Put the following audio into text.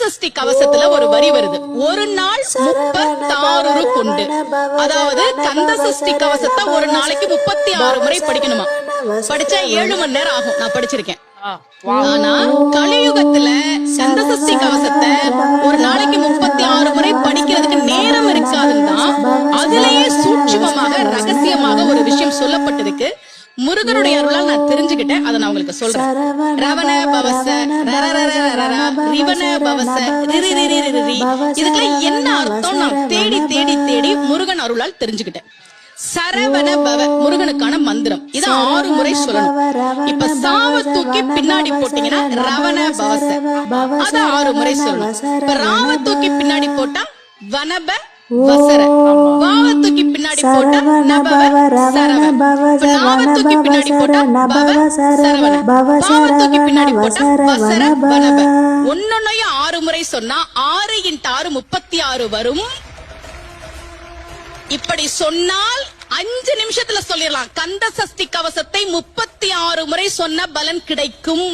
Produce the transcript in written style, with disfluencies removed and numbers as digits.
சஷ்டி கவசத்துல ஒரு வரி வருது, ஒரு நாள் 36 கொண்டு. அதாவது கந்த சஷ்டி கவசத்தை ஒரு நாளைக்கு 36 முறை படிக்கணுமா. படிச்சா 7 மணி நேரம் ஆகும். நான் படிச்சிருக்கேன். ஆனா கலியுகத்துல கந்த சஷ்டி கவசத்தை ஒரு நாளைக்கு 36 முறை படிக்கிறதுக்கு நேரம் இருக்காதுன்னா அதுலயே சூட்சுமமாக ரகசியமாக ஒரு விஷயம் சொல்லப்பட்டிருக்கு. முருகனுடைய அருளால் நான் தெரிஞ்சுக்கிட்டேன். அதை நான் உங்களுக்கு சொல்றேன். ரவண பவச ரிவன பவச இதுக்கெல்லாம் என்ன அர்த்தம் நான் தேடி தேடி தேடி முருகன் அருளால் தெரிஞ்சுக்கிட்டேன். சரவண பவ முருகனுக்கான மந்திரம். இத 6 முறை சொல்லணும். இப்ப சாவ தூக்கி பின்னாடி போட்டீங்கன்னா ரவண பவச, அத 6 முறை சொல்லணும். இப்ப ராவ தூக்கி பின்னாடி போட்டா வனப வசர, வாவ தூக்கி பின்னாடி போட்டா நபவ சரவ, நாவ தூக்கி பின்னாடி போட்டா பவ சரவண, வாவ தூக்கி பின்னாடி போட்டா வசர வனப. ஒன்னொன்னையும் 6 முறை சொன்னா 6 × 6 36 வரும். இப்படி சொன்னால் 5 நிமிஷத்துல சொல்லிடலாம். கந்த சஷ்டி கவசத்தை 36 முறை சொன்ன பலன் கிடைக்கும்.